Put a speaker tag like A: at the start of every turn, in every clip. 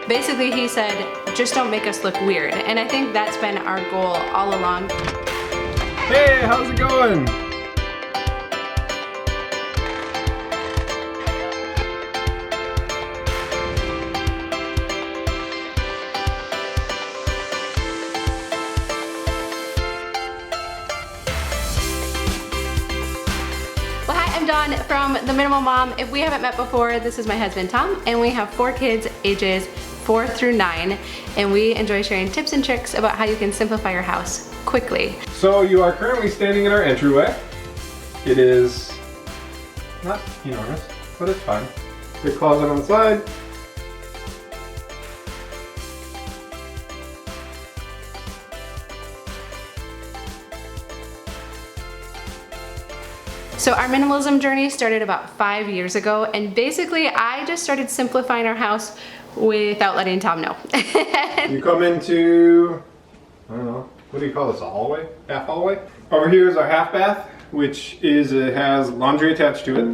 A: Basically, he said, just don't make us look weird. And I think that's been our goal all along.
B: Hey, how's it going?
A: Well, hi, I'm Dawn from The Minimal Mom. If we haven't met before, this is my husband, Tom, and we have 4 kids ages 4 through 9, and we enjoy sharing tips and tricks about how you can simplify your house quickly.
B: So you are currently standing in our entryway. It is not enormous, but it's fine. Big closet on the side.
A: So our minimalism journey started about 5 years ago, and basically I just started simplifying our house without letting Tom know.
B: You come into, I don't know, what do you call this, a hallway? Half hallway? Over here is our half bath, which is, it has laundry attached to it.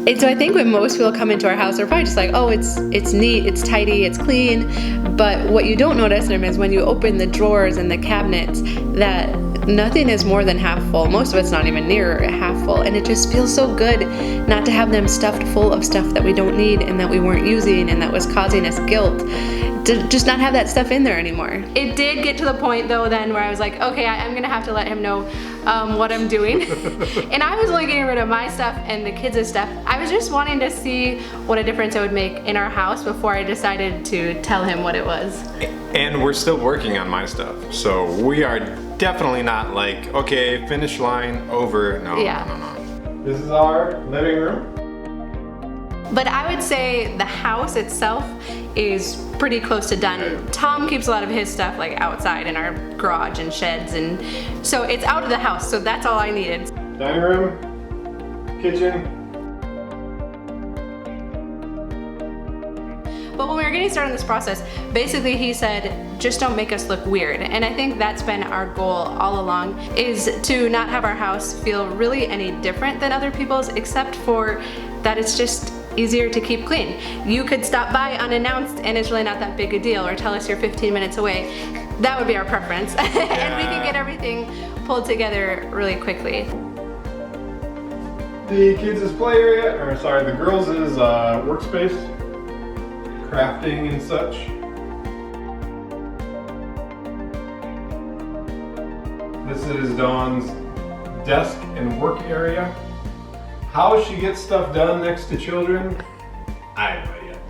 A: And so I think when most people come into our house, they're probably just like, oh, it's neat, it's tidy, it's clean. But what you don't notice is when you open the drawers and the cabinets, that nothing is more than half full. Most of it's not even near half full. And it just feels so good not to have them stuffed full of stuff that we don't need and that we weren't using and that was causing us guilt. To just not have that stuff in there anymore. It did get to the point though then where I was like, okay, I'm gonna have to let him know what I'm doing. And I was only getting rid of my stuff and the kids' stuff. I was just wanting to see what a difference it would make in our house before I decided to tell him what it was.
C: And we're still working on my stuff. So we are definitely not like, okay, finish line, over. No,
A: Yeah.
C: no.
B: This is our living room.
A: But I would say the house itself is pretty close to done. Tom keeps a lot of his stuff like outside in our garage and sheds, and so it's out of the house, so that's all I needed.
B: Dining room, kitchen.
A: But when we were getting started in this process, basically he said, just don't make us look weird. And I think that's been our goal all along, is to not have our house feel really any different than other people's, except for that it's just easier to keep clean. You could stop by unannounced and it's really not that big a deal, or tell us you're 15 minutes away. That would be our preference. And we can get everything pulled together really quickly.
B: The kids' play area, or sorry, the girls' workspace, crafting and such. This is Dawn's desk and work area. How she gets stuff done next to children, I have no idea.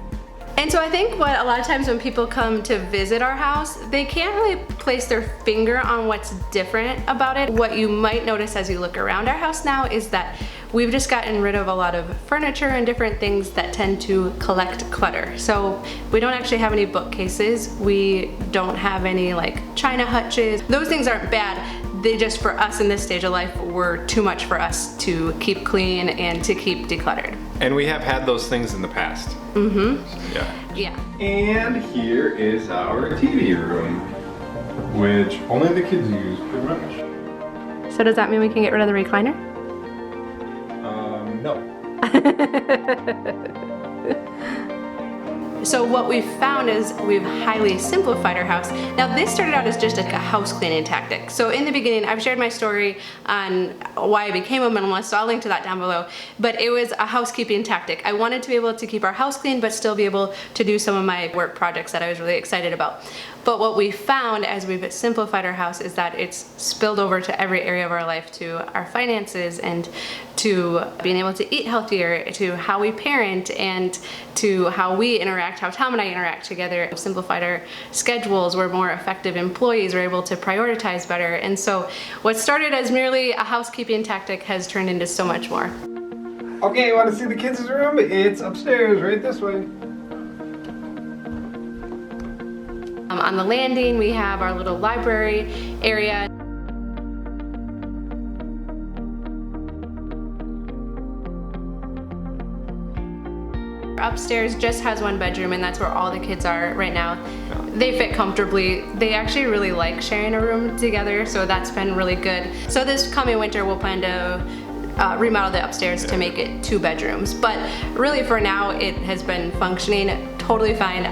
A: And so I think what a lot of times when people come to visit our house, they can't really place their finger on what's different about it. What you might notice as you look around our house now is that we've just gotten rid of a lot of furniture and different things that tend to collect clutter. So we don't actually have any bookcases. We don't have any like china hutches. Those things aren't bad. They just, for us in this stage of life, were too much for us to keep clean and to keep decluttered.
C: And we have had those things in the past.
A: Mm-hmm.
C: Yeah.
A: Yeah.
B: And here is our TV room, which only the kids use pretty much.
A: So does that mean we can get rid of the recliner?
B: No.
A: So what we've found is we've highly simplified our house. Now this started out as just like a house cleaning tactic. So in the beginning, I've shared my story on why I became a minimalist, so I'll link to that down below. But it was a housekeeping tactic. I wanted to be able to keep our house clean, but still be able to do some of my work projects that I was really excited about. But what we found as we've simplified our house is that it's spilled over to every area of our life, to our finances and to being able to eat healthier, to how we parent and to how we interact, how Tom and I interact together. We've simplified our schedules, we're more effective employees, we're able to prioritize better. And so what started as merely a housekeeping tactic has turned into so much more.
B: Okay, you want to see the kids' room? It's upstairs, right this way.
A: On the landing, we have our little library area. Upstairs just has one bedroom, and that's where all the kids are right now. They fit comfortably. They actually really like sharing a room together, so that's been really good. So this coming winter, we'll plan to remodel the upstairs to make it 2 bedrooms. But really for now, it has been functioning totally fine.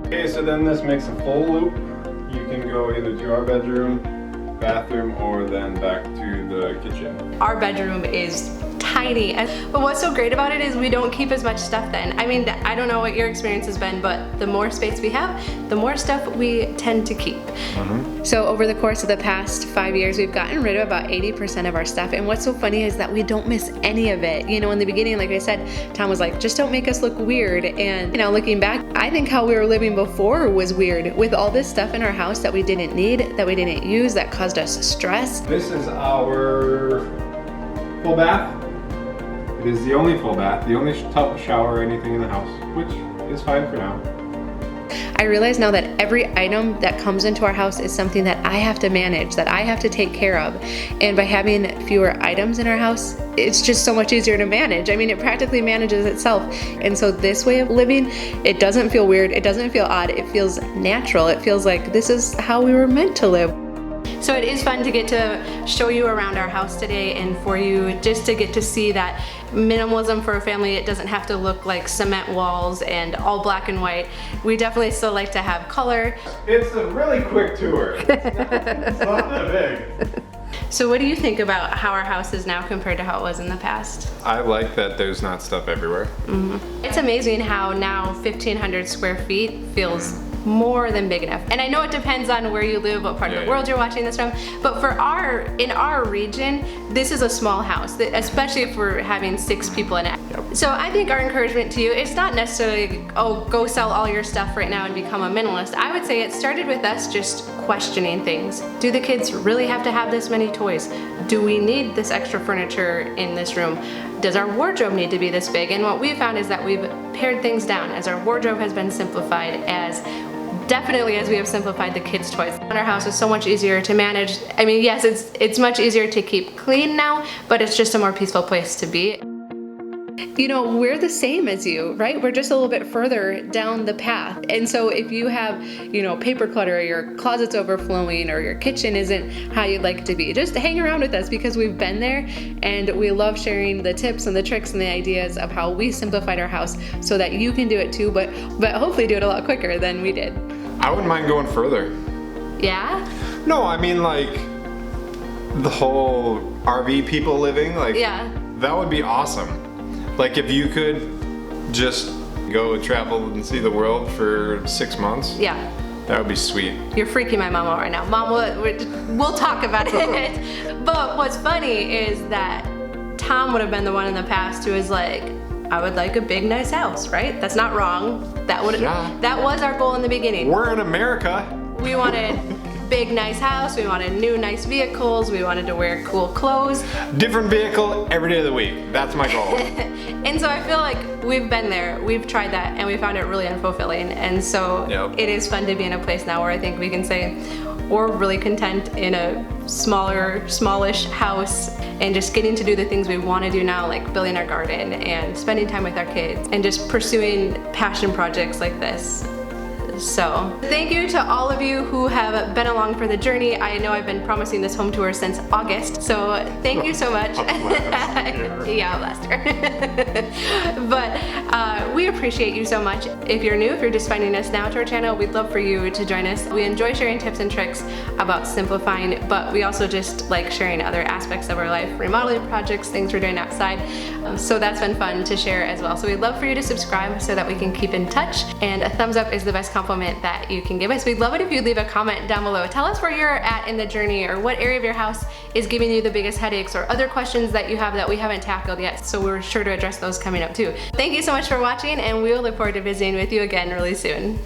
B: Okay, so then this makes a full loop. You can go either to our bedroom, bathroom, or then back to the kitchen.
A: Our bedroom is tiny, but what's so great about it is we don't keep as much stuff then. I mean, I don't know what your experience has been, but the more space we have, the more stuff we tend to keep. So over the course of the past 5 years, we've gotten rid of about 80% of our stuff, and what's so funny is that we don't miss any of it. You know, in the beginning, like I said, Tom was like, just don't make us look weird, and you know, looking back, I think how we were living before was weird, with all this stuff in our house that we didn't need, that we didn't use, that caused us stress.
B: This is our full bath. It is the only full bath, the only tub, shower, anything in the house, which is fine for now.
A: I realize now that every item that comes into our house is something that I have to manage, that I have to take care of. And by having fewer items in our house, it's just so much easier to manage. I mean, it practically manages itself. And so this way of living, it doesn't feel weird, it doesn't feel odd, it feels natural. It feels like this is how we were meant to live. So it is fun to get to show you around our house today, and for you just to get to see that minimalism for a family, it doesn't have to look like cement walls and all black and white. We definitely still like to have color.
B: It's a really quick tour. It's not that big.
A: So what do you think about how our house is now compared to how it was in the past?
C: I like that there's not stuff everywhere.
A: It's amazing how now 1,500 square feet feels more than big enough. And I know it depends on where you live, what part of the world you're watching this from, but in our region, this is a small house, especially if we're having 6 people in it. So I think our encouragement to you, it's not necessarily, oh, go sell all your stuff right now and become a minimalist. I would say it started with us just questioning things. Do the kids really have to have this many toys? Do we need this extra furniture in this room? Does our wardrobe need to be this big? And what we found is that we've pared things down as our wardrobe has been simplified, as we have simplified the kids' toys. Our house is so much easier to manage. I mean, yes, it's much easier to keep clean now, but it's just a more peaceful place to be. You know, we're the same as you, right? We're just a little bit further down the path. And so if you have, you know, paper clutter, your closet's overflowing, or your kitchen isn't how you'd like it to be, just hang around with us, because we've been there and we love sharing the tips and the tricks and the ideas of how we simplified our house so that you can do it too, but hopefully do it a lot quicker than we did.
C: I wouldn't mind going further.
A: Yeah?
C: No, I mean like the whole RV people living, like that would be awesome. Like if you could just go travel and see the world for 6 months.
A: Yeah.
C: That would be sweet.
A: You're freaking my mom out right now. Mom, we'll talk about it. But what's funny is that Tom would have been the one in the past who was like, I would like a big, nice house, right? That's not wrong. That was our goal in the beginning.
C: We're in America.
A: We wanted big, nice house. We wanted new, nice vehicles. We wanted to wear cool clothes.
C: Different vehicle every day of the week. That's my goal.
A: And so I feel like we've been there, we've tried that, and we found it really unfulfilling. And so it is fun to be in a place now where I think we can say we're really content in a smallish house, and just getting to do the things we want to do now, like building our garden and spending time with our kids and just pursuing passion projects like this. So thank you to all of you who have been along for the journey. I know I've been promising this home tour since August, so thank you so much. Last year. But we appreciate you so much. If you're new, if you're just finding us now to our channel, we'd love for you to join us. We enjoy sharing tips and tricks about simplifying, but we also just like sharing other aspects of our life, remodeling projects, things we're doing outside. So that's been fun to share as well. So we'd love for you to subscribe so that we can keep in touch, and a thumbs up is the best compliment that you can give us. We'd love it if you'd leave a comment down below. Tell us where you're at in the journey, or what area of your house is giving you the biggest headaches, or other questions that you have that we haven't tackled yet. So we're sure to address those coming up too. Thank you so much for watching, and we will look forward to visiting with you again really soon.